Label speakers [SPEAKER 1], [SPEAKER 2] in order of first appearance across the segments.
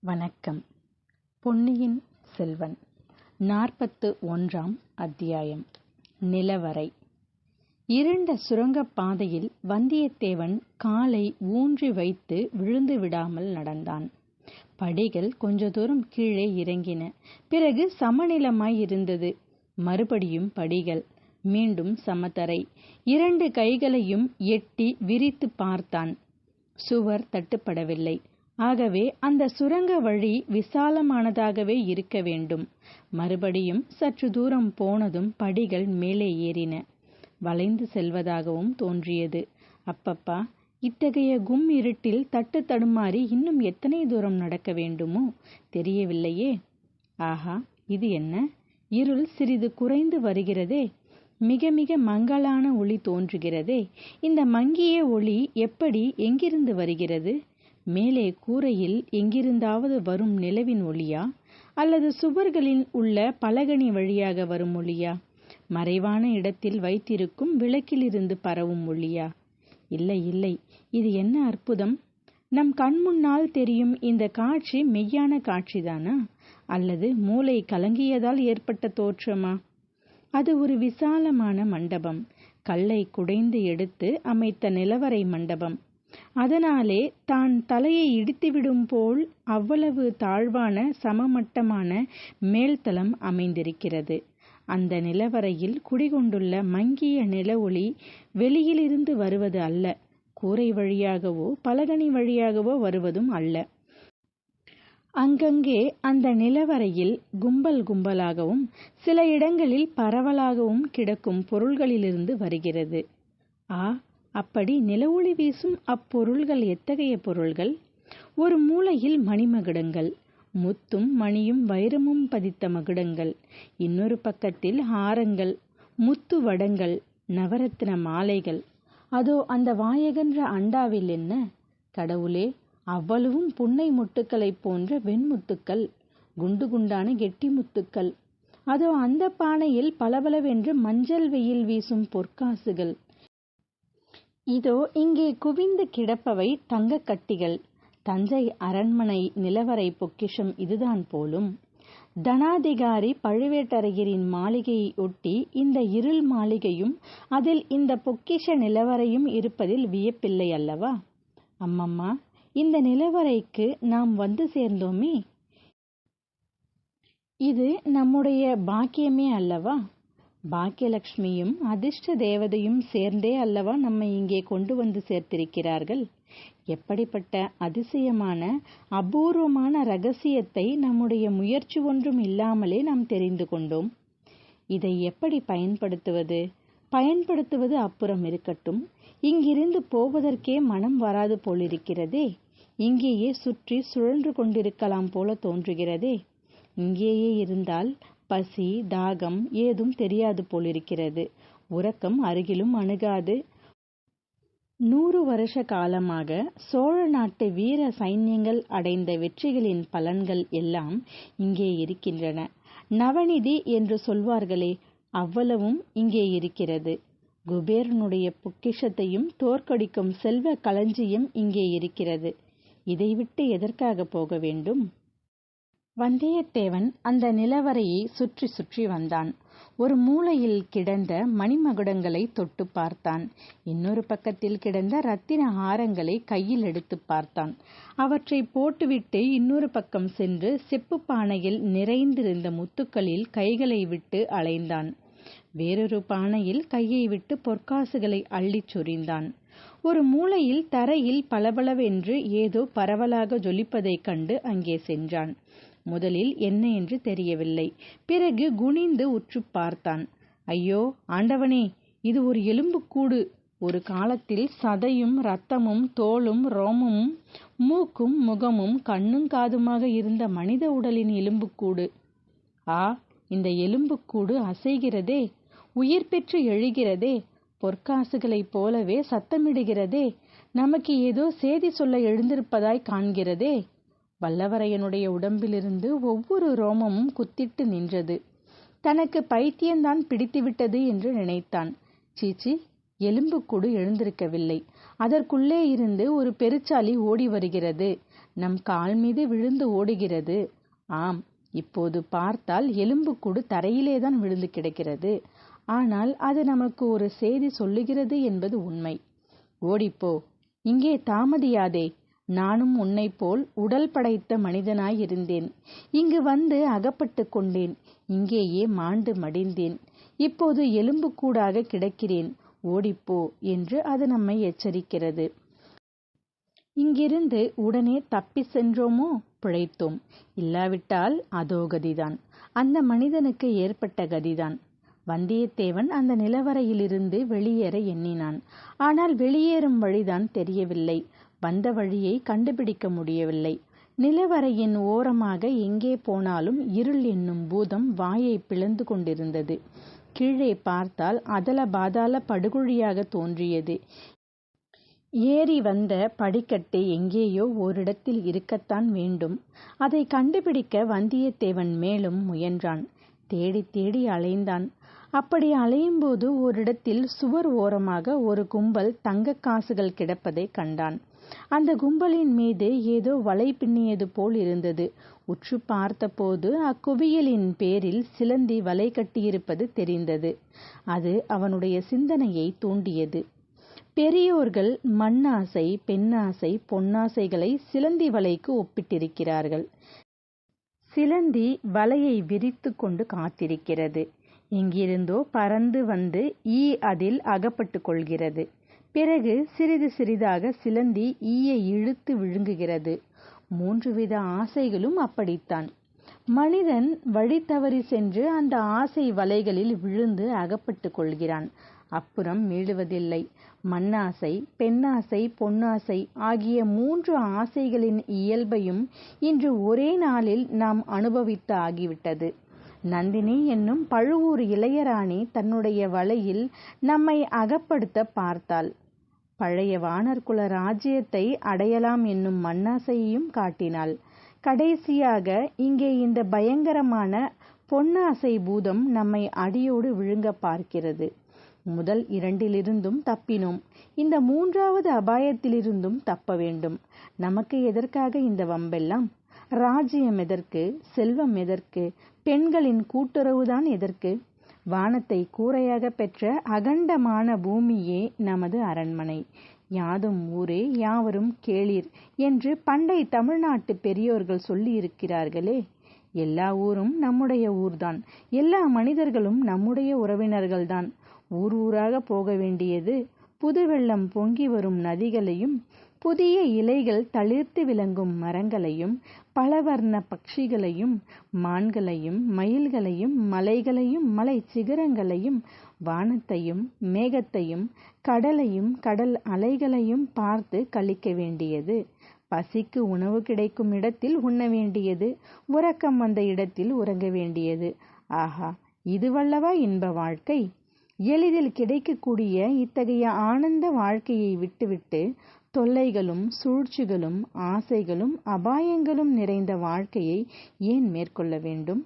[SPEAKER 1] வணக்கம். பொன்னியின் செல்வன் 41ஆம் அத்தியாயம். நிலவரை. இருண்ட சுரங்கப் பாதையில் வந்தியத்தேவன் காலை ஊன்றி வைத்து விழுந்து விடாமல் நடந்தான். படிகள் கொஞ்ச தூரம் கீழே இறங்கின. பிறகு சமநிலமாயிருந்தது. மறுபடியும் படிகள், மீண்டும் சமதரை. 2 கைகளையும் எட்டி விரித்து பார்த்தான். சுவர் தட்டுப்படவில்லை. ஆகவே அந்த சுரங்க வழி விசாலமானதாகவே இருக்க வேண்டும். மறுபடியும் சற்று தூரம் போனதும் படிகள் மேலே ஏறின. வளைந்து செல்வதாகவும் தோன்றியது. அப்பப்பா, இத்தகைய கும் இருட்டில் தட்டு தடுமாறி இன்னும் எத்தனை தூரம் நடக்க வேண்டுமோ தெரியவில்லையே. ஆஹா, இது என்ன? இருள் சிறிது குறைந்து வருகிறதே. மிக மிக மங்கலான ஒளி தோன்றுகிறதே. இந்த மங்கிய ஒளி எப்படி எங்கிருந்து வருகிறது? மேலே கூரையில் எங்கிருந்தாவது வரும் நிலவின் ஒளியா, அல்லது சுவர்களில் உள்ள பலகனி வழியாக வரும் ஒளியா, மறைவான இடத்தில் வைத்திருக்கும் விளக்கிலிருந்து பரவும் ஒளியா? இல்லை இல்லை, இது என்ன அற்புதம்! நம் கண்முன்னால் தெரியும் இந்த காட்சி மெய்யான காட்சிதானா, அல்லது மூளை கலங்கியதால் ஏற்பட்ட தோற்றமா? அது ஒரு விசாலமான மண்டபம். கல்லை குடைந்து எடுத்து அமைத்த நிலவரை மண்டபம். அதனாலே தான் தலையை இடித்துவிடும் போல் அவ்வளவு தாழ்வான சமமட்டமான மேல்தளம் அமைந்திருக்கிறது. அந்த நிலவரையில் குடிகொண்டுள்ள மங்கிய நில ஒளி வெளியிலிருந்து வருவது அல்ல, கூரை வழியாகவோ பலகனி வழியாகவோ வருவதும் அல்ல. அங்கங்கே அந்த நிலவரையில் கும்பல் கும்பலாகவும் சில இடங்களில் பரவலாகவும் கிடக்கும் பொருள்களிலிருந்து வருகிறது. அப்படி நில ஒளி வீசும் அப்பொருள்கள் எத்தகைய பொருள்கள்? ஒரு மூலையில் மணிமகுடங்கள், முத்தும் மணியும் வைரமும் பதித்த மகுடங்கள். இன்னொரு பக்கத்தில் ஹாரங்கள், முத்து வடங்கள், நவரத்ன மாலைகள். அதோ அந்த வாயகன்ற அண்டாவில் என்ன? கடவுளே, அவ்வளவும் புன்னை முட்டுக்களைப் போன்ற வெண்முத்துக்கள், குண்டு குண்டான கெட்டி முத்துக்கள். அதோ அந்த பானையில் பளபளவென்று மஞ்சள் வெயில் வீசும் பொற்காசுகள். இதோ இங்கே குவிந்து கிடப்பவை தங்க கட்டிகள். தஞ்சை அரண்மனை நிலவரை பொக்கிஷம் இதுதான் போலும். தனாதிகாரி பழுவேட்டரையரின் மாளிகையை ஒட்டி இந்த இருள் மாளிகையும் அதில் இந்த பொக்கிஷ நிலவரையும் இருப்பதில் வியப்பில்லை அல்லவா? அம்மம்மா, இந்த நிலவரைக்கு நாம் வந்து சேர்ந்தோமே, இது நம்முடைய பாக்கியமே அல்லவா? பாக்கியலட்சுமியும் அதிர்ஷ்ட தேவதையும் சேர்ந்தே அல்லவா நம்மை இங்கே கொண்டு வந்து சேர்த்திருக்கிறார்கள். எப்படிப்பட்ட அதிசயமான அபூர்வமான ரகசியத்தை நம்முடைய முயற்சி ஒன்றும் இல்லாமலே நாம் தெரிந்து கொண்டோம். இதை எப்படி பயன்படுத்துவது? பயன்படுத்துவது அப்புறம் இருக்கட்டும். இங்கிருந்து போவதற்கே மனம் வராது போலிருக்கிறதே. இங்கேயே சுற்றி சுழன்று கொண்டிருக்கலாம் போல தோன்றுகிறதே. இங்கேயே இருந்தால் பசி தாகம் ஏதும் தெரியாது போலிருக்கிறது. உறக்கம் அருகிலும் அணுகாது. 100 வருஷ காலமாக சோழ நாட்டு வீர சைன்யங்கள் அடைந்த வெற்றிகளின் பலன்கள் எல்லாம் இங்கே இருக்கின்றன. நவநிதி என்று சொல்வார்களே, அவ்வளவும் இங்கே இருக்கிறது. குபேரனுடைய பொக்கிஷத்தையும் தோற்கடிக்கும் செல்வ களஞ்சியம் இங்கே இருக்கிறது. இதை விட்டு எதற்காக போக வேண்டும்? வந்தியத்தேவன் அந்த நிலவரையை சுற்றி சுற்றி வந்தான். ஒரு மூலையில் கிடந்த மணிமகுடங்களை தொட்டு பார்த்தான். இன்னொரு பக்கத்தில் கிடந்த ரத்தின ஹாரங்களை கையில் எடுத்து பார்த்தான். அவற்றை போட்டுவிட்டு இன்னொரு பக்கம் சென்று செப்பு பானையில் நிறைந்திருந்த முத்துக்களில் கைகளை விட்டு அலைந்தான். வேறொரு பானையில் கையை விட்டு பொற்காசுகளை அள்ளிச் சொரிந்தான். ஒரு மூலையில் தரையில் பளபளவென்று ஏதோ பரவலாக ஜொலிப்பதைக் கண்டு அங்கே சென்றான். முதலில் என்ன என்று தெரியவில்லை. பிறகு குனிந்து உற்று பார்த்தான். ஐயோ ஆண்டவனே, இது ஒரு எலும்புக்கூடு. ஒரு காலத்தில் சதையும் இரத்தமும் தோலும் ரோமமும் மூக்கும் முகமும் கண்ணும் காதுமாக இருந்த மனித உடலின் எலும்புக்கூடு. இந்த எலும்புக்கூடு அசைகிறதே, உயிர் பெற்று எழுகிறதே, பொற்காசுகளைப் போலவே சத்தமிடுகிறதே, நமக்கு ஏதோ செய்தி சொல்ல எழுந்திருப்பதாய் காண்கிறதே. வல்லவரையனுடைய உடம்பிலிருந்து ஒவ்வொரு ரோமமும் குத்திட்டு நின்றது. தனக்கு பைத்தியம்தான் பிடித்துவிட்டது என்று நினைத்தான். சீச்சி, எலும்புக்கூடு எழுந்திருக்கவில்லை. அதற்குள்ளே இருந்து ஒரு பெருச்சாளி ஓடி வருகிறது. நம் கால் மீது விழுந்து ஓடுகிறது. ஆம், இப்போது பார்த்தால் எலும்புக்கூடு தரையிலேதான் விழுந்து கிடக்கிறது. ஆனால் அது நமக்கு ஒரு செய்தி சொல்லுகிறது என்பது உண்மை. ஓடிப்போ, இங்கே தாமதியாதே. நானும் உன்னைப் போல் உடல் படைத்த மனிதனாயிருந்தேன். இங்கு வந்து அகப்பட்டு கொண்டேன். இங்கேயே மாண்டு மடிந்தேன். இப்போது எலும்புக்கூடாக கிடக்கிறேன். ஓடிப்போ என்று அது நம்மை எச்சரிக்கிறது. இங்கிருந்து உடனே தப்பி சென்றோமோ பிழைத்தோம். இல்லாவிட்டால் அதோ கதிதான். அந்த மனிதனுக்கு ஏற்பட்ட கதிதான். வந்தியத்தேவன் அந்த நிலவறையிலிருந்து வெளியேற எண்ணினான். ஆனால் வெளியேறும் வழிதான் தெரியவில்லை. வந்த வழியை கண்டுபிடிக்க முடியவில்லை. நிலவறையின் ஓரமாக எங்கே போனாலும் இருள் என்னும் பூதம் வாயை பிளந்து கொண்டிருந்தது. கீழே பார்த்தால் அதல பாதாள படுகுழியாக தோன்றியது. ஏறி வந்த படிக்கட்டு எங்கேயோ ஓரிடத்தில் இருக்கத்தான் வேண்டும். அதை கண்டுபிடிக்க வந்தியத்தேவன் மேலும் முயன்றான். தேடி தேடி அலைந்தான். அப்படி அலையும்போது ஓரிடத்தில் சுவர் ஓரமாக ஒரு கும்பல் தங்க காசுகள் கிடப்பதை கண்டான். அந்த கும்பலின் மீது ஏதோ வலை பின்னியது போல் இருந்தது. உற்று பார்த்தபோது அக்குவியலின் பேரில் சிலந்தி வலை கட்டியிருப்பது தெரிந்தது. அது அவனுடைய சிந்தனையை தூண்டியது. பெரியோர்கள் மண்ணாசை, பெண்ணாசை, பொன்னாசைகளை சிலந்தி வலைக்கு ஒப்பிட்டிருக்கிறார்கள். சிலந்தி வலையை விரித்து கொண்டு காத்திருக்கிறது. எங்கிருந்தோ பறந்து வந்து அதில் அகப்பட்டு கொள்கிறது. பிறகு சிறிது சிறிதாக சிலந்தி ஈயை இழுத்து விழுங்குகிறது. 3 வித ஆசைகளும் அப்படித்தான். மனிதன் வழி தவறி சென்று அந்த ஆசை வலைகளில் விழுந்து அகப்பட்டு கொள்கிறான். அப்புறம் மீளுவதில்லை. மண்ணாசை, பெண்ணாசை, பொன்னாசை ஆகிய 3 ஆசைகளின் இயல்பையும் இன்று ஒரே நாளில் நாம் அனுபவித்து ஆகிவிட்டது. நந்தினி என்னும் பழுவூர் இளையராணி தன்னுடைய வலையில் நம்மை அகப்படுத்த பார்த்தாள். பழைய வானர்குல ராஜ்யத்தை அடையலாம் என்னும் மண்ணாசையையும் காட்டினாள். கடைசியாக இங்கே இந்த பயங்கரமான பொன்னாசை பூதம் நம்மை அடியோடு விழுங்க பார்க்கிறது. முதல் 2லிருந்தும் தப்பினோம். இந்த 3வது அபாயத்திலிருந்தும் தப்ப வேண்டும். நமக்கு எதற்காக இந்த வம்பெல்லாம்? ராஜ்யம் எதற்கு? செல்வம் எதற்கு? பெண்களின் கூட்டுறவுதான் எதற்கு? வானத்தை கூரையாக பெற்ற அகண்டமான பூமியே நமது அரண்மனை. யாதும் ஊரே யாவரும் கேளீர் என்று பண்டை தமிழ்நாட்டு பெரியோர்கள் சொல்லியிருக்கிறார்களே. எல்லா ஊரும் நம்முடைய ஊர்தான். எல்லா மனிதர்களும் நம்முடைய உறவினர்கள்தான். ஊர் ஊராக போக வேண்டியது புது வெள்ளம் பொங்கி வரும் நதிகளையும், புதிய இலைகள் தளிர்த்து விளங்கும் மரங்களையும், பலவர்ண பட்சிகளையும், மான்களையும், மயில்களையும், மலைகளையும், மலை சிகரங்களையும், வானத்தையும், மேகத்தையும், கடலையும், கடல் அலைகளையும் பார்த்து கழிக்க வேண்டியது. பசிக்கு உணவு கிடைக்கும் இடத்தில் உண்ண வேண்டியது. உறக்கம் வந்த இடத்தில் உறங்க வேண்டியது. ஆஹா, இதுவல்லவா இன்ப வாழ்க்கை? எளிதில் கிடைக்கக்கூடிய இத்தகைய ஆனந்த வாழ்க்கையை விட்டுவிட்டு தொல்லைகளும் சூழ்ச்சிகளும் ஆசைகளும் அபாயங்களும் நிறைந்த வாழ்க்கையை ஏன் மேற்கொள்ள வேண்டும்?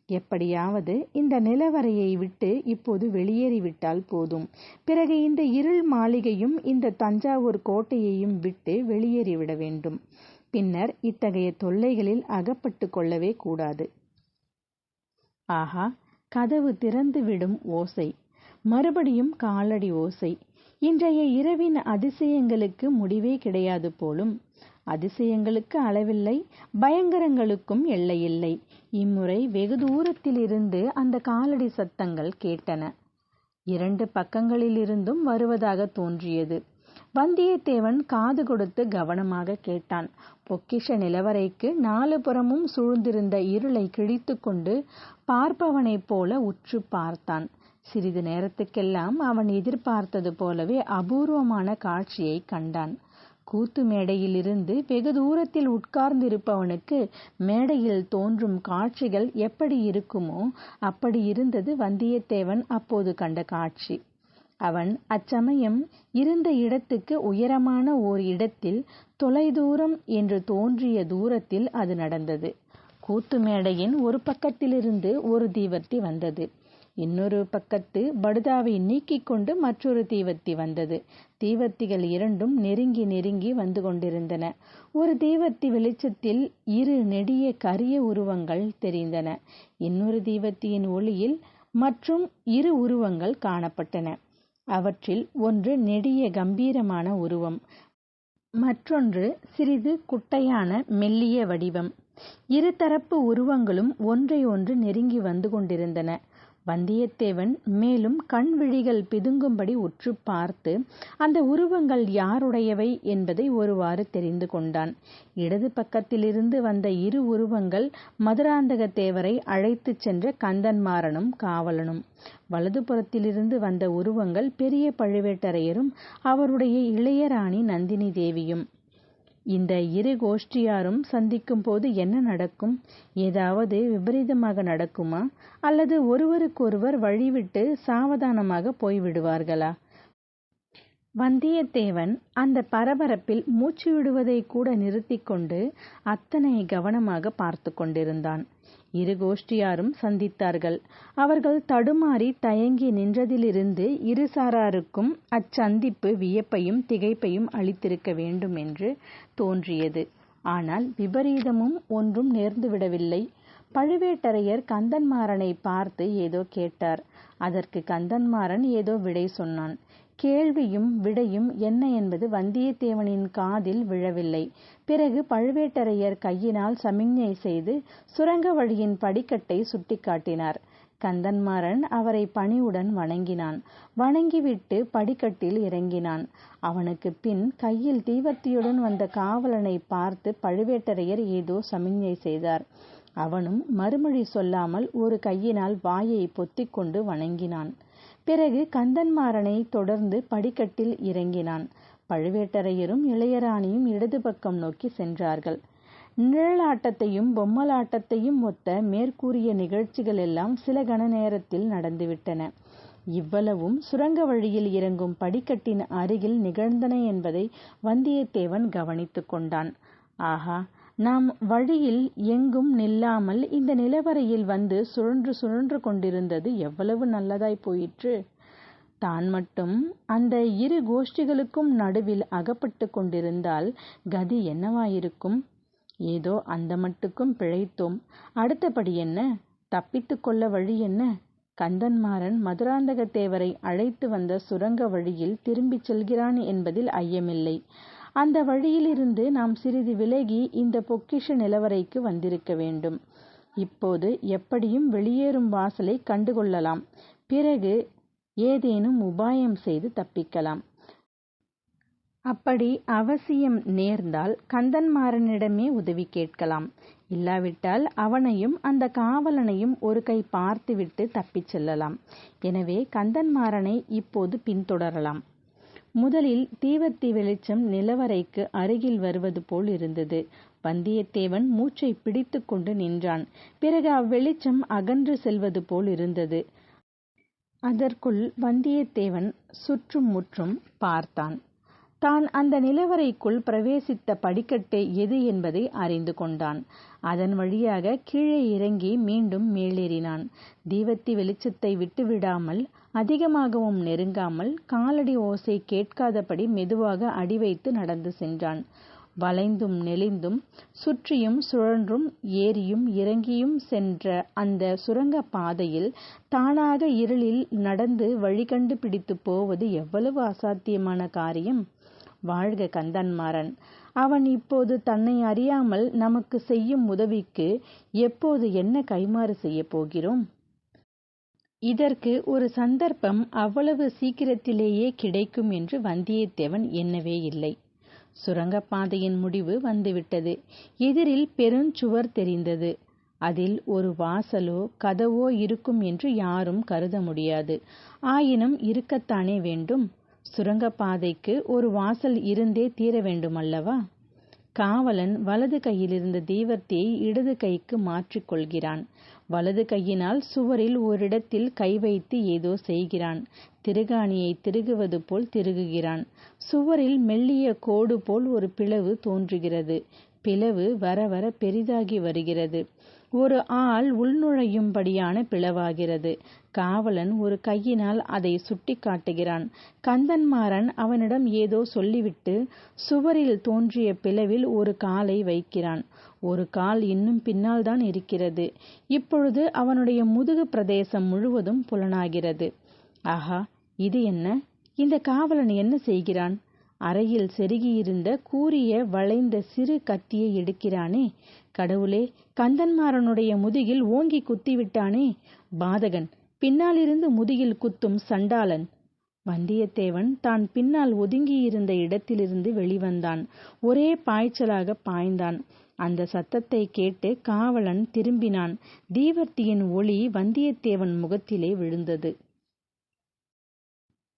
[SPEAKER 1] எப்படியாவது இந்த நிலவறையை விட்டு இப்போது வெளியேறிவிட்டால் போதும். பிறகு இந்த இருள் மாளிகையும் இந்த தஞ்சாவூர் கோட்டையையும் விட்டு வெளியேறிவிட வேண்டும். பின்னர் இத்தகைய தொல்லைகளில் அகப்பட்டு கொள்ளவே கூடாது. ஆஹா, கதவு திறந்து விடும் ஓசை. மறுபடியும் காலடி ஓசை. இன்றைய இரவின் அதிசயங்களுக்கு முடிவே கிடையாது போலும். அதிசயங்களுக்கு அளவில்லை, பயங்கரங்களுக்கும் எல்லையில்லை. இம்முறை வெகு தூரத்திலிருந்து அந்த காலடி சத்தங்கள் கேட்டன. 2 பக்கங்களிலிருந்தும் வருவதாக தோன்றியது. வந்தியத்தேவன் காது கொடுத்து கவனமாக கேட்டான். பொக்கிஷ நிலவறைக்கு 4 புறமும் சூழ்ந்திருந்த இருளை கிழித்து கொண்டு பார்ப்பவனைப் போல உற்று பார்த்தான். சிறிது நேரத்துக்கெல்லாம் அவன் எதிர்பார்த்தது போலவே அபூர்வமான காட்சியை கண்டான். கூத்து மேடையிலிருந்து வெகு தூரத்தில் உட்கார்ந்திருப்பவனுக்கு மேடையில் தோன்றும் காட்சிகள் எப்படி இருக்குமோ அப்படி இருந்தது வந்தியத்தேவன் அப்போது கண்ட காட்சி. அவன் அச்சமயம் இருந்த இடத்துக்கு உயரமான ஓர் இடத்தில் தொலைதூரம் என்று தோன்றிய தூரத்தில் அது நடந்தது. கூத்து மேடையின் ஒரு பக்கத்திலிருந்து ஒரு தீவர்த்தி வந்தது. இன்னொரு பக்கத்து படுதாவை நீக்கிக் கொண்டு மற்றொரு தீவர்த்தி வந்தது. தீவர்த்திகள் இரண்டும் நெருங்கி நெருங்கி வந்து கொண்டிருந்தன. ஒரு தீவர்த்தி வெளிச்சத்தில் இரு நெடிய கரிய உருவங்கள் தெரிந்தன. இன்னொரு தீவர்த்தியின் ஒளியில் மற்றும் இரு உருவங்கள் காணப்பட்டன. அவற்றில் ஒன்று நெடிய கம்பீரமான உருவம், மற்றொன்று சிறிது குட்டையான மெல்லிய வடிவம். இருதரப்பு உருவங்களும் ஒன்றை ஒன்று நெருங்கி வந்து கொண்டிருந்தன. வந்தியத்தேவன் மேலும் கண் விழிகள் பிதுங்கும்படி உற்று பார்த்து அந்த உருவங்கள் யாருடையவை என்பதை ஒருவாறு தெரிந்து கொண்டான். இடது பக்கத்திலிருந்து வந்த இரு உருவங்கள் மதுராந்தகத்தேவரை அழைத்துச் சென்ற கந்தன்மாறனும் காவலனும். வலதுபுறத்திலிருந்து வந்த உருவங்கள் பெரிய பழுவேட்டரையரும் அவருடைய இளையராணி நந்தினி தேவியும். இந்த இரு கோஷ்டியாரும் சந்திக்கும் போது என்ன நடக்கும்? ஏதாவது விபரீதமாக நடக்குமா? அல்லது ஒருவருக்கொருவர் வழிவிட்டு சாவதானமாக போய்விடுவார்களா? வந்தியத்தேவன் அந்த பரபரப்பில் மூச்சு விடுவதை கூட நிறுத்தி கொண்டு அத்தனை கவனமாக பார்த்து கொண்டிருந்தான். இரு கோஷ்டியாரும் சந்தித்தார்கள். அவர்கள் தடுமாறி தயங்கி நின்றதிலிருந்து இருசாராருக்கும் அச்சந்திப்பு வியப்பையும் திகைப்பையும் அளித்திருக்க வேண்டும் என்று தோன்றியது. ஆனால் விபரீதமும் ஒன்றும் நேர்ந்துவிடவில்லை. பழுவேட்டரையர் கந்தன்மாறனை பார்த்து ஏதோ கேட்டார். அதற்கு கந்தன்மாறன் ஏதோ விடை சொன்னான். கேள்வியும் விடையும் என்ன என்பது வந்தியத்தேவனின் காதில் விழவில்லை. பிறகு பழுவேட்டரையர் கையினால் சமிஞ்ஞை செய்து சுரங்க வழியின் படிக்கட்டை சுட்டிக்காட்டினார். கந்தன்மாறன் அவரை பணிவுடன் வணங்கினான். வணங்கிவிட்டு படிக்கட்டில் இறங்கினான். அவனுக்கு பின் கையில் தீவர்த்தியுடன் வந்த காவலனை பார்த்து பழுவேட்டரையர் ஏதோ சமிஞ்ஞை செய்தார். அவனும் மறுமொழி சொல்லாமல் ஒரு கையினால் வாயை பொத்திக்கொண்டு வணங்கினான். பிறகு கந்தன்மாறனை தொடர்ந்து படிக்கட்டில் இறங்கினான். பழுவேட்டரையரும் இளையராணியும் இடது பக்கம் நோக்கி சென்றார்கள். நிழலாட்டத்தையும் பொம்மலாட்டத்தையும் ஒத்த மேற்கூறிய நிகழ்ச்சிகள் எல்லாம் சில கண நேரத்தில் நடந்துவிட்டன. இவ்வளவும் சுரங்க வழியில் இறங்கும் படிக்கட்டின் அருகில் நிகழ்ந்தன என்பதை வந்தியத்தேவன் கவனித்து கொண்டான். ஆஹா, நாம் வழியில் எங்கும் நில்லாமல் இந்த நிலவரையில் வந்து சுழன்று சுழன்று கொண்டிருந்தது எவ்வளவு நல்லதாய் போயிற்று. தான் மட்டும் அந்த இரு கோஷ்டிகளுக்கும் நடுவில் அகப்பட்டு கொண்டிருந்தால் கதி என்னவாயிருக்கும்? ஏதோ அந்த மட்டுக்கும் பிழைத்தோம். அடுத்தபடி என்ன? தப்பித்து கொள்ள வழி என்ன? கந்தன்மாறன் மதுராந்தகத்தேவரை அழைத்து வந்த சுரங்க வழியில் திரும்பிச் செல்கிறான் என்பதில் ஐயமில்லை. அந்த வழியிலிருந்து நாம் சிறிது விலகி இந்த பொக்கிஷ நிலவரைக்கு வந்திருக்க வேண்டும். இப்போது எப்படியும் வெளியேறும் வாசலை கண்டுகொள்ளலாம். பிறகு ஏதேனும் உபாயம் செய்து தப்பிக்கலாம். அப்படி அவசியம் நேர்ந்தால் கந்தன்மாறனிடமே உதவி கேட்கலாம். இல்லாவிட்டால் அவனையும் அந்த காவலனையும் ஒரு கை பார்த்துவிட்டு தப்பிச் செல்லலாம். எனவே கந்தன்மாறனை இப்போது பின்தொடரலாம். முதலில் தீவர்த்தி வெளிச்சம் நிலவரைக்கு அருகில் வருவது போல் இருந்தது. வந்தியத்தேவன் மூச்சை பிடித்து கொண்டு நின்றான். பிறகு அவ்வெளிச்சம் அகன்று செல்வது போல் இருந்தது. அதற்குள் வந்தியத்தேவன் சுற்றும் முற்றும் பார்த்தான். தான் அந்த நிலவரைக்குள் பிரவேசித்த படிக்கட்டு எது என்பதை அறிந்து கொண்டான். அதன் வழியாக கீழே இறங்கி மீண்டும் மேலேறினான். தீவர்த்தி வெளிச்சத்தை விட்டுவிடாமல், அதிகமாகவும் நெருங்காமல், காலடி ஓசை கேட்காதபடி மெதுவாக அடி வைத்து நடந்து சென்றான். வளைந்தும் நெளிந்தும் சுற்றியும் சுழன்றும் ஏறியும் இறங்கியும் சென்ற அந்த சுரங்க பாதையில் தானாக இருளில் நடந்து வழி கண்டு பிடித்து போவது எவ்வளவு அசாத்தியமான காரியம்! வாழ்க கந்தன்மாறன்! அவன் இப்போது தன்னை அறியாமல் நமக்கு செய்யும் உதவிக்கு எப்போது என்ன கைமாறு செய்ய போகிறோம்? இதற்கு ஒரு சந்தர்ப்பம் அவ்வளவு சீக்கிரத்திலேயே கிடைக்கும் என்று வந்தியத்தேவன் எண்ணவே இல்லை. சுரங்கப்பாதையின் முடிவு வந்துவிட்டது. எதிரில் பெருஞ்சுவர் தெரிந்தது. அதில் ஒரு வாசலோ கதவோ இருக்கும் என்று யாரும் கருத முடியாது. ஆயினும் இருக்கத்தானே வேண்டும். சுரங்கப்பாதைக்கு ஒரு வாசல் இருந்தே தீர வேண்டுமல்லவா? காவலன் வலது கையிலிருந்த தீவர்த்தியை இடது கைக்கு மாற்றிக்கொள்கிறான். வலது கையினால் சுவரில் ஓரிடத்தில் கை வைத்து ஏதோ செய்கிறான். திருகாணியை திருகுவது போல் திருகுகிறான். சுவரில் மெல்லிய கோடு போல் ஒரு பிளவு தோன்றுகிறது. பிளவு வர வர பெரிதாகி வருகிறது. ஒரு ஆள் உள்நுழையும்படியான பிளவாகிறது. காவலன் ஒரு கையினால் அதை சுட்டி காட்டுகிறான். கந்தன்மாறன் அவனிடம் ஏதோ சொல்லிவிட்டு சுவரில் தோன்றிய பிளவில் ஒரு காலை வைக்கிறான். ஒரு கால் இன்னும் பின்னால் தான் இருக்கிறது. இப்பொழுது அவனுடைய முதுகு பிரதேசம் முழுவதும் புலனாகிறது. ஆஹா, இது என்ன? இந்த காவலன் என்ன செய்கிறான்? அறையில் செருகியிருந்த கூரிய வளைந்த சிறு கத்தியை எடுக்கிறானே. கடவுளே, கந்தன்மாறனுடைய முதுகில் ஓங்கி குத்திவிட்டானே. பாதகன், பின்னாலிருந்து முதுகில் குத்தும் சண்டாளன். வந்தியத்தேவன் தான் பின்னால் ஒதுங்கியிருந்த இடத்திலிருந்து வெளிவந்தான். ஒரே பாய்ச்சலாக பாய்ந்தான். அந்த சத்தத்தை கேட்டு காவலன் திரும்பினான். தீவர்த்தியின் ஒளி வந்தியத்தேவன் முகத்திலே விழுந்தது.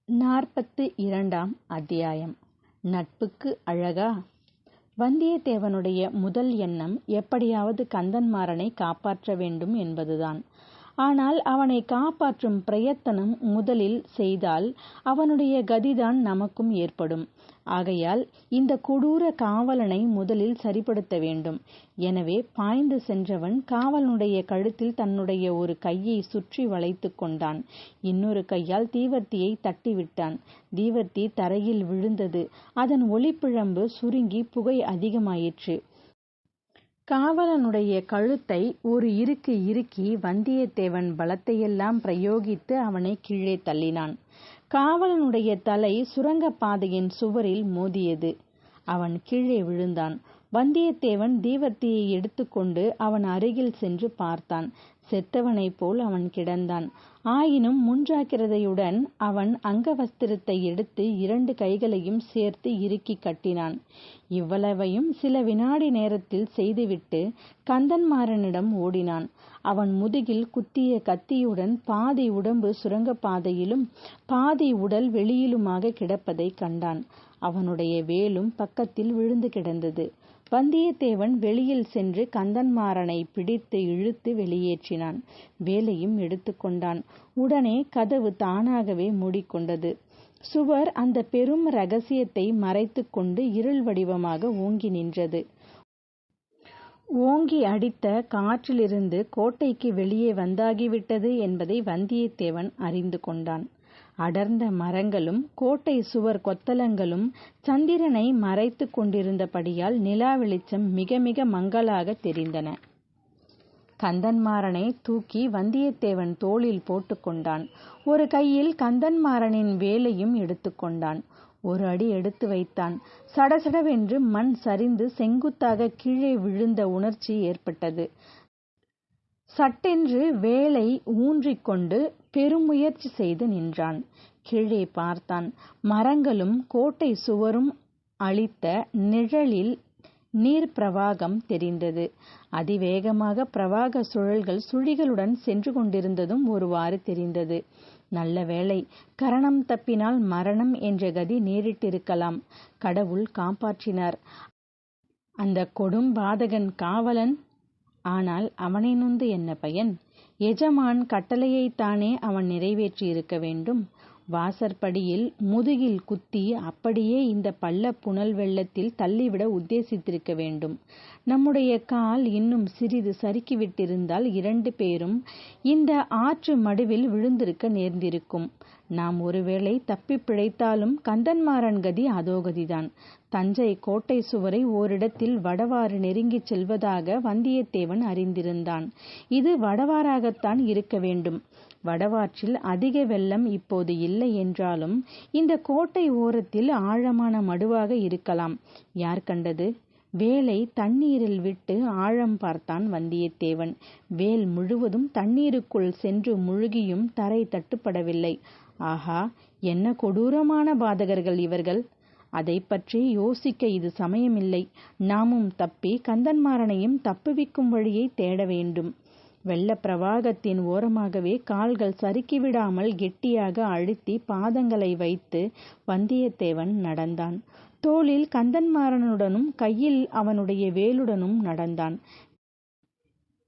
[SPEAKER 1] 42ஆம் அத்தியாயம். நட்புக்கு அழகா? வந்தியத்தேவனுடைய முதல் எண்ணம் எப்படியாவது கந்தன்மாறனை காப்பாற்ற வேண்டும் என்பதுதான். ஆனால் அவனை காப்பாற்றும் பிரயத்தனம் முதலில் செய்தால் அவனுடைய கதிதான் நமக்கும் ஏற்படும். ஆகையால் இந்த கொடூர காவலனை முதலில் சரிப்படுத்த வேண்டும். எனவே பாய்ந்து சென்றவன் காவலனுடைய கழுத்தில் தன்னுடைய ஒரு கையை சுற்றி வளைத்து கொண்டான். இன்னொரு கையால் தீவர்த்தியை தட்டிவிட்டான். தீவர்த்தி தரையில் விழுந்தது. அதன் ஒளிப்பிழம்பு சுருங்கி புகை அதிகமாயிற்று. காவலனுடைய கழுத்தை ஒரு இறுக்கு இறுக்கி வந்தியத்தேவன் பலத்தையெல்லாம் பிரயோகித்து அவனை கீழே தள்ளினான். காவலனுடைய தலை சுரங்கப்பாதையின் சுவரில் மோதியது. அவன் கீழே விழுந்தான். வந்தியத்தேவன் தீவர்த்தியை எடுத்துக்கொண்டு அவன் அருகில் சென்று பார்த்தான். செத்தவனைப் போல் அவன் கிடந்தான். ஆயினும் முன்ஜாக்கிரதையுடன் அவன் அங்கவஸ்திரத்தை எடுத்து 2 கைகளையும் சேர்த்து இறுக்கி கட்டினான். இவ்வளவையும் சில வினாடி நேரத்தில் செய்துவிட்டு கந்தன்மாறனிடம் ஓடினான். அவன் முதுகில் குத்திய கத்தியுடன் பாதி உடம்பு சுரங்கப்பாதையிலும் பாதி உடல் வெளியிலுமாக கிடப்பதை கண்டான். அவனுடைய வேலும் பக்கத்தில் விழுந்து கிடந்தது. வந்தியத்தேவன் வெளியில் சென்று கந்தன்மாறனை பிடித்து இழுத்து வெளியேற்றினான். வேலையும் எடுத்துக்கொண்டான். உடனே கதவு தானாகவே மூடிக்கொண்டது. சுவர் அந்த பெரும் ரகசியத்தை மறைத்து கொண்டு இருள் வடிவமாக ஓங்கி நின்றது. ஓங்கி அடித்த காற்றிலிருந்து கோட்டைக்கு வெளியே வந்தாகிவிட்டது என்பதை வந்தியத்தேவன் அறிந்து கொண்டான். அடர்ந்த மரங்களும் கோட்டை சுவர் கொத்தளங்களும் சந்திரனை மறைத்து கொண்டிருந்தபடியால் நிலா வெளிச்சம் மிக மிக மங்கலாக தெரிந்தன. கந்தன்மாறனை தூக்கி வந்தியத்தேவன் தோளில் போட்டுக்கொண்டான். ஒரு கையில் கந்தன்மாறனின் வேலையும் எடுத்துக்கொண்டான். ஒரு அடி எடுத்து வைத்தான். சடசடவென்று மண் சரிந்து செங்குத்தாக கீழே விழுந்த உணர்ச்சி ஏற்பட்டது. சட்டென்று வேலை ஊன்றிக்கொண்டு பெருமுயற்சி செய்து நின்றான். கீழே பார்த்தான். மரங்களும் கோட்டை சுவரும் அளித்த நிழலில் நீர் பிரவாகம் தெரிந்தது. அதிவேகமாக பிரவாக சுழல்கள் சுழிகளுடன் சென்று கொண்டிருந்ததும் ஒருவாறு தெரிந்தது. நல்ல வேளை, கரணம் தப்பினால் மரணம் என்ற கதி நேரிட்டிருக்கலாம். கடவுள் காப்பாற்றினார். அந்த கொடும் பாதகன் காவலன். ஆனால் அவனை நொந்து என்ன பயன்? எஜமான் கட்டளையைத்தானே அவன் நிறைவேற்றியிருக்க வேண்டும். வாசற்படியில் முதுகில் குத்தி அப்படியே இந்த பள்ள புனல் வெள்ளத்தில் தள்ளிவிட உத்தேசித்திருக்க வேண்டும். நம்முடைய கால் இன்னும் சிறிது சறுக்கிவிட்டிருந்தால் 2 பேரும் இந்த ஆற்று மடுவில் விழுந்திருக்க நேர்ந்திருக்கும். நாம் ஒருவேளை தப்பி பிழைத்தாலும் கந்தன்மாறன் கதி அதோகதிதான். தஞ்சை கோட்டை சுவரை ஓரிடத்தில் வடவாறு நெருங்கிச் செல்வதாக வந்தியத்தேவன் அறிந்திருந்தான். இது வடவாறாகத்தான் இருக்க வேண்டும். வடவாற்றில் அதிக வெள்ளம் இப்போது இல்லை என்றாலும் இந்த கோட்டை ஓரத்தில் ஆழமான மடுவாக இருக்கலாம். யார் கண்டது? வேலை தண்ணீரில் விட்டு ஆழம் பார்த்தான் வந்தியத்தேவன். வேல் முழுவதும் தண்ணீருக்குள் சென்று முழுகியும் தரை தட்டுப்படவில்லை. ஆஹா, என்ன கொடூரமான பாதகர்கள் இவர்கள்! அதை பற்றி யோசிக்க இது சமயமில்லை. நாமும் தப்பி கந்தன்மாறனையும் தப்புவிக்கும் வழியை தேட வேண்டும். வெள்ள பிரவாகத்தின் ஓரமாகவே கால்கள் சறுக்கிவிடாமல் கெட்டியாக அழுத்தி பாதங்களை வைத்து வந்தியத்தேவன் நடந்தான். தோளில் கந்தன்மாறனுடனும் கையில் அவனுடைய வேலுடனும் நடந்தான்.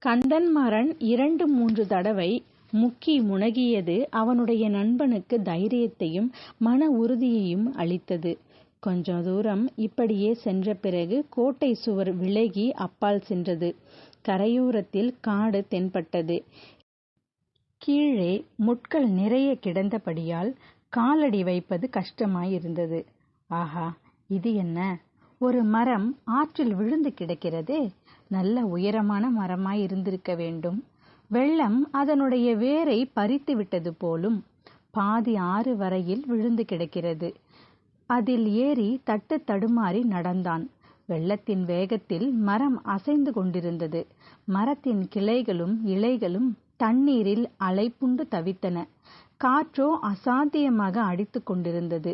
[SPEAKER 1] கந்தன்மாறன் 2-3 தடவை முக்கி முனகியது அவனுடைய நண்பனுக்கு தைரியத்தையும் மன உறுதியையும் அளித்தது. கொஞ்ச தூரம் இப்படியே சென்ற பிறகு கோட்டை சுவர் விலகி அப்பால் சென்றது. கரையோரத்தில் காடு தென்பட்டது. கீழே முட்கள் நிறைய கிடந்தபடியால் காலடி வைப்பது கஷ்டமாயிருந்தது. ஆஹா, இது என்ன? ஒரு மரம் ஆற்றில் விழுந்து கிடக்கிறதே. நல்ல உயரமான மரமாயிருந்திருக்க வேண்டும். வெள்ளம் அதனுடைய வேரை பறித்து விட்டது போலும். பாதி ஆறு வரையில் விழுந்து கிடக்கிறது. அதில் ஏறி தட்டு தடுமாறி நடந்தான். வெள்ளத்தின் வேகத்தில் மரம் அசைந்து கொண்டிருந்தது. மரத்தின் கிளைகளும் இலைகளும் தண்ணீரில் அலைப்புண்டு தவித்தன. காற்றோ அசாத்தியமாக அடித்து கொண்டிருந்தது.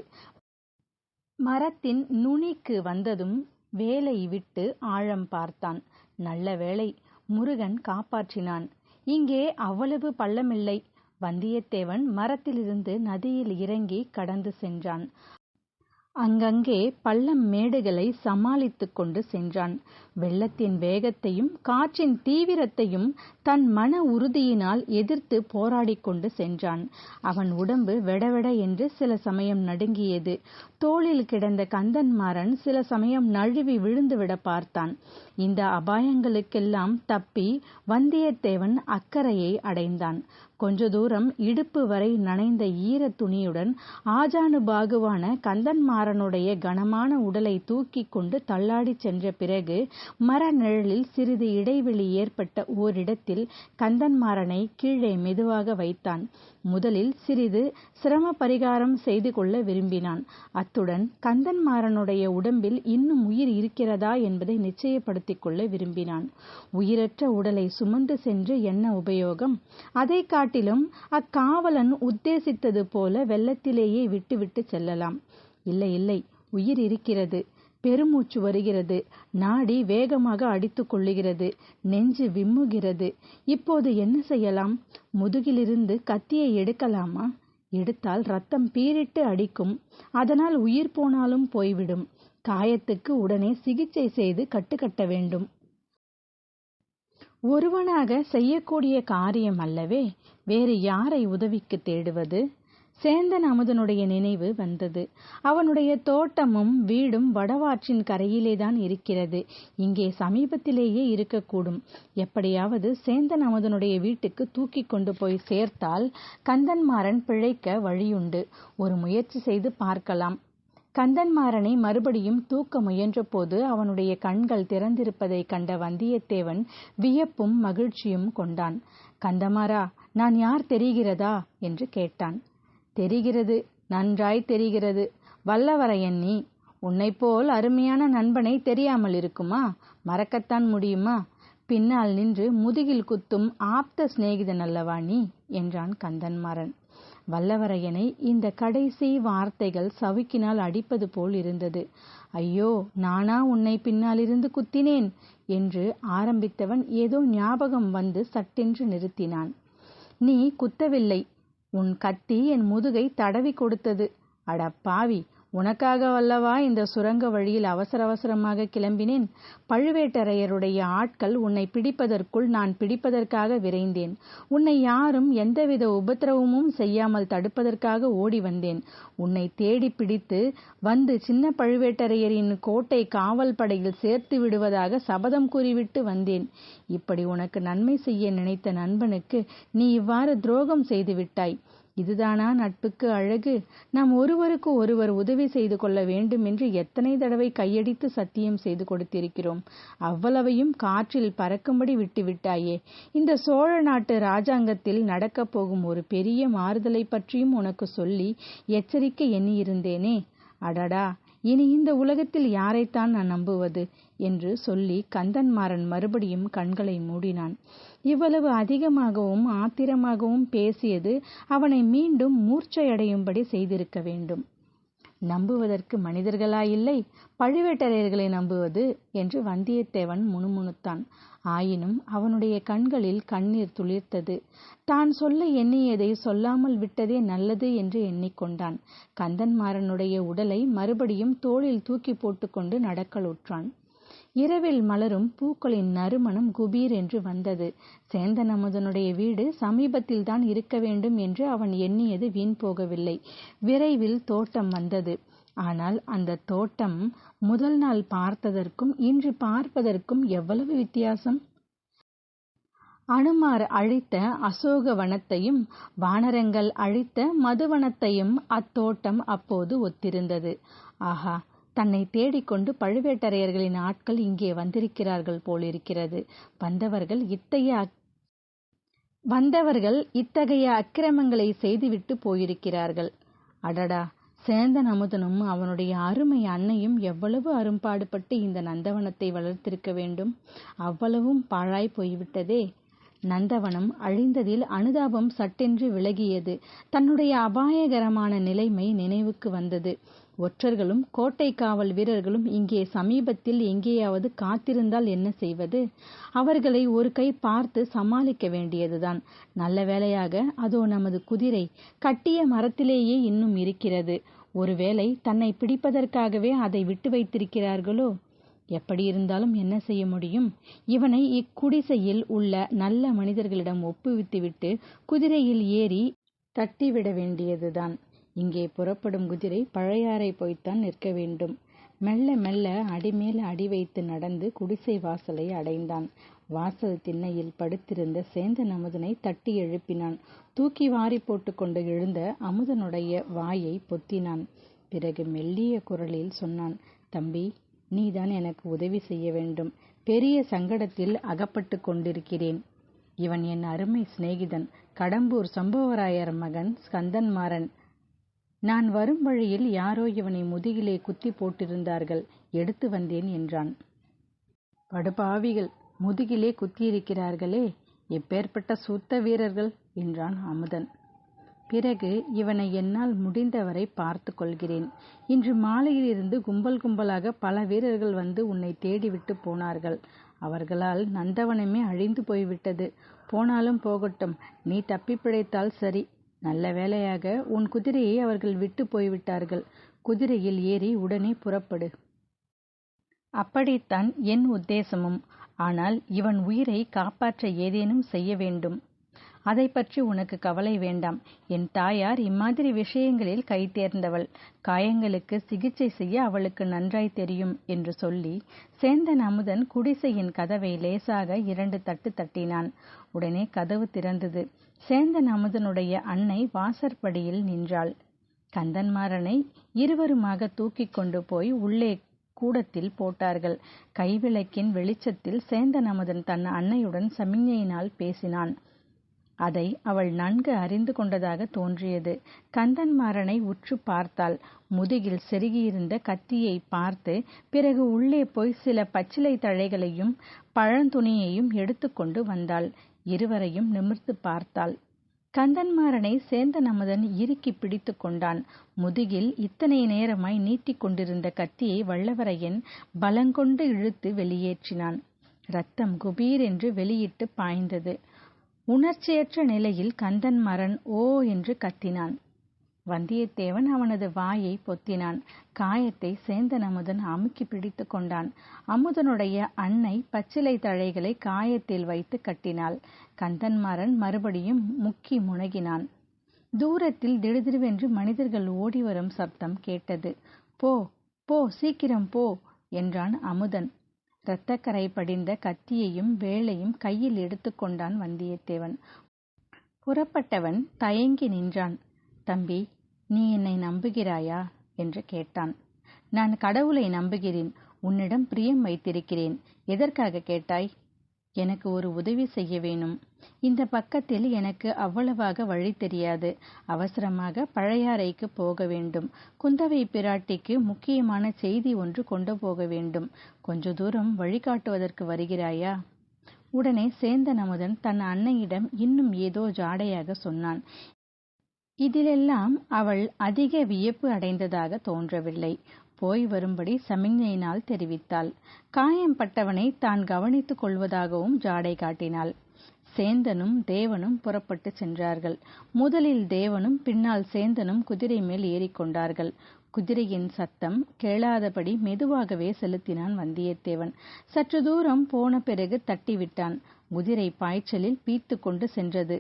[SPEAKER 1] மரத்தின் நுனிக்கு வந்ததும் வேலை விட்டு ஆழம் பார்த்தான். நல்ல வேளை, முருகன் காப்பாற்றினான். இங்கே அவ்வளவு பள்ளமில்லை. வந்தியத்தேவன் மரத்திலிருந்து நதியில் இறங்கி கடந்து சென்றான். அங்கங்கே பள்ளம் மேடுகளை சமாளித்து கொண்டு சென்றான். வெள்ளத்தின் வேகத்தையும் காற்றின் தீவிரத்தையும் தன் மன உறுதியினால் எதிர்த்து போராடி கொண்டு சென்றான். அவன் உடம்பு வெடவெட என்று சில சமயம் நடுங்கியது. தோளில் கிடந்த கந்தன்மாறன் சில சமயம் நழுவி விழுந்துவிட பார்த்தான். இந்த அபாயங்களுக்கெல்லாம் தப்பி வந்தியத்தேவன் அக்கரையை அடைந்தான். கொஞ்ச தூரம் இடுப்பு வரை நனைந்த ஈர துணியுடன் ஆஜானுபாகுவான கந்தன்மாறனுடைய கனமான உடலை தூக்கி கொண்டு தள்ளாடி சென்ற பிறகு மர நிழலில் சிறிது இடைவெளி ஏற்பட்ட ஓரிடத்தில் கந்தன்மாறனை கீழே மெதுவாக வைத்தான். முதலில் சிறிது சிரம பரிகாரம் செய்து கொள்ள விரும்பினான். அத்துடன் கந்தன்மாறனுடைய உடம்பில் இன்னும் உயிர் இருக்கிறதா என்பதை நிச்சயப்படுத்திக் கொள்ள விரும்பினான். உயிரற்ற உடலை சுமந்து சென்று என்ன உபயோகம்? அதை காட்டிலும் அக்காவலன் உத்தேசித்தது போல வெள்ளத்திலேயே விட்டுவிட்டு செல்லலாம். இல்லை இல்லை, உயிர் இருக்கிறது. பெருமூச்சு வருகிறது. நாடி வேகமாக அடித்து கொள்ளுகிறது. நெஞ்சு விம்முகிறது. இப்போது என்ன செய்யலாம்? முதுகிலிருந்து கத்தியை எடுக்கலாமா? எடுத்தால் ரத்தம் பீரிட்டு அடிக்கும். அதனால் உயிர் போனாலும் போய்விடும். காயத்துக்கு உடனே சிகிச்சை செய்து கட்டுக்கட்ட வேண்டும். ஒருவனாக செய்யக்கூடிய காரியம் அல்லவே. வேறு யாரை உதவிக்கு தேடுவது? சேந்தன் அமுதனுடைய நினைவு வந்தது. அவனுடைய தோட்டமும் வீடும் வடவாற்றின் கரையிலேதான் இருக்கிறது. இங்கே சமீபத்திலேயே இருக்கக்கூடும். எப்படியாவது சேந்தன் அமுதனுடைய வீட்டுக்கு தூக்கி கொண்டு போய் சேர்த்தால் கந்தன்மாறன் பிழைக்க வழியுண்டு. ஒரு முயற்சி செய்து பார்க்கலாம். கந்தன்மாறனை மறுபடியும் தூக்க முயன்ற போது அவனுடைய கண்கள் திறந்திருப்பதை கண்ட வந்தியத்தேவன் வியப்பும் மகிழ்ச்சியும் கொண்டான். கந்தமாறா, நான் யார் தெரிகிறதா என்று கேட்டான். தெரிகிறது, நன்றாய் தெரிகிறது. வல்லவரையன் நீ. உன்னைப்போல் அருமையான நண்பனை தெரியாமல் இருக்குமா? மறக்கத்தான் முடியுமா? பின்னால் நின்று முதுகில் குத்தும் ஆப்த சிநேகிதன் அல்லவா நீ என்றான் கந்தன்மாறன். வல்லவரையனை இந்த கடைசி வார்த்தைகள் சவுக்கினால் அடிப்பது போல் இருந்தது. ஐயோ, நானா உன்னை பின்னாலிருந்து குத்தினேன் என்று ஆரம்பித்தவன் ஏதோ ஞாபகம் வந்து சட்டென்று நிறுத்தினான். நீ குத்தவில்லை. உன் கத்தி என் முதுகை தடவி கொடுத்தது. அட பாவி, உனக்காக வல்லவா இந்த சுரங்க வழியில் அவசர அவசரமாக கிளம்பினேன். பழுவேட்டரையருடைய ஆட்கள் உன்னை பிடிப்பதற்குள் நான் பிடிப்பதற்காக விரைந்தேன். உன்னை யாரும் எந்தவித உபத்திரவமும் செய்யாமல் தடுப்பதற்காக ஓடி வந்தேன். உன்னை தேடி பிடித்து வந்து சின்ன பழுவேட்டரையரின் கோட்டை காவல் படையில் சேர்த்து விடுவதாக சபதம் கூறிவிட்டு வந்தேன். இப்படி உனக்கு நன்மை செய்ய நினைத்த நண்பனுக்கு நீ இவ்வாறு துரோகம் செய்து விட்டாய். இதுதானா நட்புக்கு அழகு? நாம் ஒருவருக்கு ஒருவர் உதவி செய்து கொள்ள வேண்டும் என்று எத்தனை தடவை கையடித்து சத்தியம் செய்து கொடுத்திருக்கிறோம். அவ்வளவையும் காற்றில் பறக்கும்படி விட்டுவிட்டாயே. இந்த சோழ நாட்டு ராஜாங்கத்தில் நடக்கப் போகும் ஒரு பெரிய மாறுதலை பற்றியும் உனக்கு சொல்லி எச்சரிக்கை எண்ணியிருந்தேனே. அடடா, இனி இந்த உலகத்தில் யாரைத்தான் நான் நம்புவது என்று சொல்லி கந்தன்மாறன் மறுபடியும் கண்களை மூடினான். இவ்வளவு அதிகமாகவும் ஆத்திரமாகவும் பேசியது அவனை மீண்டும் மூர்ச்சையடையும்படி செய்திருக்க வேண்டும். நம்புவதற்கு மனிதர்களாயில்லை, பழுவேட்டரையர்களை நம்புவது என்று வந்தியத்தேவன் முணுமுணுத்தான். ஆயினும் அவனுடைய கண்களில் கண்ணீர் துளிர்த்தது. தான் சொல்ல எண்ணியதை சொல்லாமல் விட்டதே நல்லது என்று எண்ணிக்கொண்டான். கந்தன்மாறனுடைய உடலை மறுபடியும் தோளில் தூக்கி போட்டுக்கொண்டு நடக்கலுற்றான். இரவில் மலரும் பூக்களின் நறுமணம் குபீர் என்று வந்தது. சேந்தன் அமுதனுடைய வீடு சமீபத்தில் தான் இருக்க வேண்டும் என்று அவன் எண்ணியது வீண் போகவில்லை. விரைவில் தோட்டம் வந்தது. ஆனால் அந்த தோட்டம் முதல் நாள் பார்த்ததற்கும் இன்று பார்ப்பதற்கும் எவ்வளவு வித்தியாசம்! அனுமார் அழித்த அசோக வனத்தையும் வானரங்கள் அழித்த மதுவனத்தையும் அத்தோட்டம் அப்போது ஒத்திருந்தது. ஆஹா, தன்னை தேடிக்கொண்டு பழுவேட்டரையர்களின் ஆட்கள் இங்கே வந்திருக்கிறார்கள் போலிருக்கிறது. வந்தவர்கள் இத்தகைய அக்கிரமங்களை செய்துவிட்டு போயிருக்கிறார்கள். அடடா, சேந்தன் அமுதனும் அவனுடைய அருமை அன்னையும் எவ்வளவு அரும்பாடுபட்டு இந்த நந்தவனத்தை வளர்த்திருக்க வேண்டும். அவ்வளவும் பாழாய் போய்விட்டதே. நந்தவனம் அழிந்ததில் அனுதாபம் சட்டென்று விலகியது. தன்னுடைய அபாயகரமான நிலைமை நினைவுக்கு வந்தது. ஒற்றர்களும் கோட்டை காவல் வீரர்களும் இங்கே சமீபத்தில் எங்கேயாவது காத்திருந்தால் என்ன செய்வது? அவர்களை ஒரு கை பார்த்து சமாளிக்க வேண்டியதுதான். நல்ல வேளையாக அதோ நமது குதிரை கட்டிய மரத்திலேயே இன்னும் இருக்கிறது. ஒருவேளை தன்னை பிடிப்பதற்காகவே அதை விட்டு வைத்திருக்கிறார்களோ? எப்படி இருந்தாலும் என்ன செய்ய முடியும்? இவனை இக்குடிசையில் உள்ள நல்ல மனிதர்களிடம் ஒப்புவித்துவிட்டு குதிரையில் ஏறி தட்டிவிட வேண்டியதுதான். இங்கே புறப்படும் குதிரை பழையாறை போய்த்தான் நிற்க வேண்டும். மெல்ல மெல்ல அடிமேல அடி வைத்து நடந்து குடிசை வாசலை அடைந்தான். வாசல் திண்ணையில் படுத்திருந்த சேந்தன் அமுதனை தட்டி எழுப்பினான். தூக்கி வாரி போட்டு கொண்டு எழுந்த அமுதனுடைய வாயை பொத்தினான். பிறகு மெல்லிய குரலில் சொன்னான், தம்பி, நீதான் எனக்கு உதவி செய்ய வேண்டும். பெரிய சங்கடத்தில் அகப்பட்டு கொண்டிருக்கிறேன். இவன் என் அருமை சிநேகிதன், கடம்பூர் சம்புவராயர் மகன் ஸ்கந்தன்மாறன். நான் வரும் வழியில் யாரோ இவனை முதுகிலே குத்தி போட்டிருந்தார்கள், எடுத்து வந்தேன் என்றான். படுபாவிகள், முதுகிலே குத்தியிருக்கிறார்களே, எப்பேற்பட்ட சுத்த வீரர்கள் என்றான் அமுதன். பிறகு இவனை என்னால் முடிந்தவரை பார்த்து கொள்கிறேன். இன்று மாலையிலிருந்து கும்பல் கும்பலாக பல வீரர்கள் வந்து உன்னை தேடிவிட்டு போனார்கள். அவர்களால் நந்தவனமே அழிந்து போய்விட்டது. போனாலும் போகட்டும், நீ தப்பி பிழைத்தால் சரி. நல்ல வேளையாக உன் குதிரையை அவர்கள் விட்டு போய்விட்டார்கள். குதிரையில் ஏறி உடனே புறப்படு. அப்படித்தான் என் உத்தேசமும். ஆனால் இவன் உயிரை காப்பாற்ற ஏதேனும் செய்ய வேண்டும். அதை பற்றி உனக்கு கவலை வேண்டாம். என் தாயார் இம்மாதிரி விஷயங்களில் கை தேர்ந்தவள். காயங்களுக்கு சிகிச்சை செய்ய அவளுக்கு நன்றாய் தெரியும் என்று சொல்லி சேந்தன் அமுதன் குடிசையின் கதவை லேசாக 2 தட்டு தட்டினான். உடனே கதவு திறந்தது. சேந்தன் அமுதனுடைய அன்னை வாசற்படியில் நின்றாள். கந்தன்மாறனை இருவருமாக தூக்கி கொண்டு போய் உள்ளே கூடத்தில் போட்டார்கள். கைவிளக்கின் வெளிச்சத்தில் சேந்தன் அமுதன் தன் அன்னையுடன் சமிஞ்ஞையினால் பேசினான். அதை அவள் நன்கு அறிந்து கொண்டதாக தோன்றியது. கந்தன்மாறனை உற்று பார்த்தாள். முதுகில் செருகியிருந்த கத்தியை பார்த்து பிறகு உள்ளே போய் சில பச்சிலை தழைகளையும் பழந்துணியையும் எடுத்துக்கொண்டு வந்தாள். இருவரையும் நிமிர்ந்து பார்த்தாள். கந்தன்மாறனை சேந்தன் அமுதன் இறுக்கி பிடித்து கொண்டான். முதுகில் இத்தனை நேரமாய் நீட்டிக் கொண்டிருந்த கத்தியை வல்லவரையன் பலங்கொண்டு இழுத்து வெளியேற்றினான். இரத்தம் குபீர் என்று வெளியிட்டு பாய்ந்தது. உணர்ச்சியற்ற நிலையில் கந்தன்மாறன் ஓ என்று கத்தினான். வந்தியத்தேவன் அவனது வாயை பொத்தினான். காயத்தை சேந்தன் அமுதன் அமுக்கி பிடித்து கொண்டான். அமுதனுடைய அன்னை பச்சிலை தழைகளை காயத்தில் வைத்து கட்டினாள். கந்தன்மாறன் மறுபடியும் முக்கி முனகினான். தூரத்தில் திடுதிடுவென்று மனிதர்கள் ஓடிவரும் சப்தம் கேட்டது. போ போ, சீக்கிரம் போ என்றான் அமுதன். இரத்தக்கரை படிந்த கத்தியையும் வேலையும் கையில் எடுத்து கொண்டான் வந்தியத்தேவன். புறப்பட்டவன் தயங்கி நின்றான். தம்பி, நீ என்னை நம்புகிறாயா என்று கேட்டான். நான் கடவுளை நம்புகிறேன். உன்னிடம் பிரியம் வைத்திருக்கிறேன். எதற்காக கேட்டாய்? எனக்கு ஒரு உதவி செய்ய வேணும். இந்த பக்கத்தில் எனக்கு அவ்வளவாக வழி தெரியாது. அவசரமாக பழையாறைக்கு போக வேண்டும். குந்தவை பிராட்டிக்கு முக்கியமான செய்தி ஒன்று கொண்டு போக வேண்டும். கொஞ்ச தூரம் வழிகாட்டுவதற்கு வருகிறாயா? உடனே சேந்தன் அமுதன் தன் அன்னையிடம் இன்னும் ஏதோ ஜாடையாக சொன்னான். இதிலெல்லாம் அவள் அதிக வியப்பு அடைந்ததாக தோன்றவில்லை. போய் வரும்படி சமிஞ்ஞையினால் தெரிவித்தாள். காயம்பட்டவனை தான் கவனித்துக் கொள்வதாகவும் ஜாடை காட்டினாள். சேந்தனும் தேவனும் புறப்பட்டு சென்றார்கள். முதலில் தேவனும் பின்னால் சேந்தனும் குதிரை மேல் ஏறிக்கொண்டார்கள். குதிரையின் சத்தம் கேளாதபடி மெதுவாகவே செலுத்தினான் வந்தியத்தேவன். சற்று தூரம் போன பிறகு தட்டிவிட்டான். குதிரை பாய்ச்சலில் பீத்து கொண்டு சென்றது.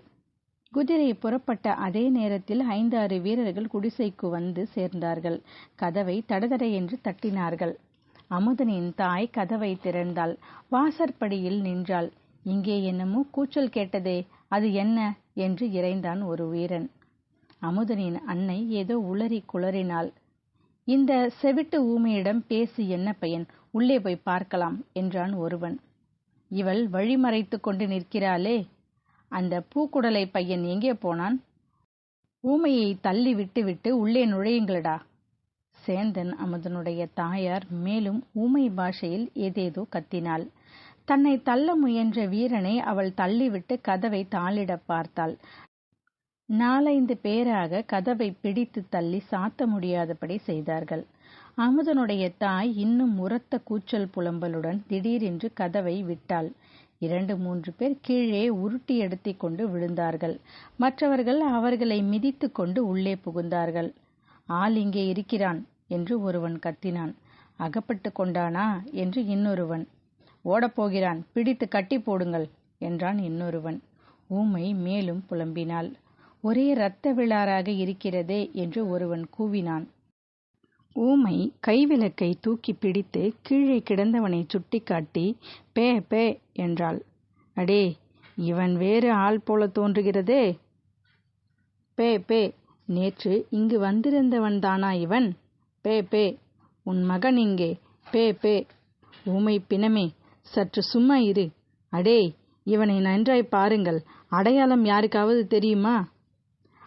[SPEAKER 1] குதிரை புறப்பட்ட அதே நேரத்தில் 5-6 வீரர்கள் குடிசைக்கு வந்து சேர்ந்தார்கள். கதவை தடதட என்று தட்டினார்கள். அமுதனின் தாய் கதவை திறந்தாள். வாசற்படியில் நின்றாள். இங்கே என்னமோ கூச்சல் கேட்டதே, அது என்ன என்று இறைந்தான் ஒரு வீரன். அமுதனின் அன்னை ஏதோ உளறி குளறினாள். இந்த செவிட்டு ஊமையிடம் பேசி என்ன பயன், உள்ளே போய் பார்க்கலாம் என்றான் ஒருவன். இவள் வழிமறைத்து கொண்டு நிற்கிறாளே, அந்த பூக்குடலை பையன் எங்கே போனான்? ஊமையை தள்ளி விட்டு உள்ளே நுழையுங்களடா. சேந்தன் அமுதனுடைய தாயார் மேலும் ஊமை பாஷையில் ஏதேதோ கத்தினாள். தன்னை தள்ள முயன்ற வீரனை அவள் தள்ளிவிட்டு கதவை தாளிட பார்த்தாள். 4-5 பேராக கதவை பிடித்து தள்ளி சாத்த முடியாதபடி செய்தார்கள். அமுதனுடைய தாய் இன்னும் உரத்த கூச்சல் புலம்பலுடன் திடீரென்று கதவை விட்டாள். 2-3 பேர் கீழே உருட்டி எடுத்து கொண்டு விழுந்தார்கள். மற்றவர்கள் அவர்களை மிதித்து கொண்டு உள்ளே புகுந்தார்கள். ஆள் இங்கே இருக்கிறான் என்று ஒருவன் கத்தினான். அகப்பட்டு கொண்டானா என்று இன்னொருவன். ஓடப்போகிறான், பிடித்து கட்டி போடுங்கள் என்றான் இன்னொருவன். ஊமை மேலும் புலம்பினாள். ஒரே இரத்த விழாராக இருக்கிறதே என்று ஒருவன் கூவினான். ஊமை கைவிளக்கை தூக்கி பிடித்து கீழே கிடந்தவனை சுட்டிக்காட்டி பே பே என்றாள். அடே, இவன் வேறு ஆள் போல தோன்றுகிறதே. பே பே, நேற்று இங்கு வந்திருந்தவன் தானா இவன்? பே பே, உன் மகன் இங்கே. பே பே. ஊமை பிணமே, சற்று சும்மா இரு. அடே, இவனை நன்றாய் பாருங்கள். அடையாளம் யாருக்காவது தெரியுமா?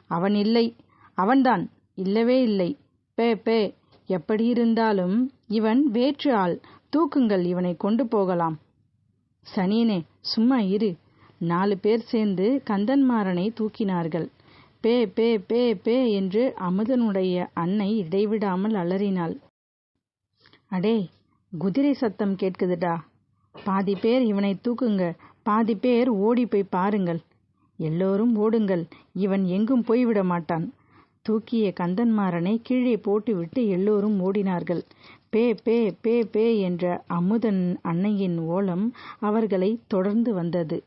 [SPEAKER 1] அவன் இல்லை. அவன்தான். இல்லவே இல்லை. பே பே. எப்படி இருந்தாலும் இவன் வேற்று ஆள். தூக்குங்கள், இவனை கொண்டு போகலாம். சனியனே, சும்மா இரு. 4 பேர் சேர்ந்து கந்தன்மாறனை தூக்கினார்கள். பே பே பே பே என்று அமுதனுடைய அன்னை இடைவிடாமல் அலறினாள். அடே, குதிரை சத்தம் கேட்குதுடா. பாதி பேர் இவனை தூக்குங்க, பாதி பேர் ஓடி போய் பாருங்கள். எல்லோரும் ஓடுங்கள், இவன் எங்கும் போய்விட மாட்டான். தூக்கிய கந்தன்மாறனை கீழே போட்டுவிட்டு எல்லோரும் ஓடினார்கள். பே பே பே பே என்ற அமுதன் அன்னையின் ஓலம் அவர்களை தொடர்ந்து வந்தது.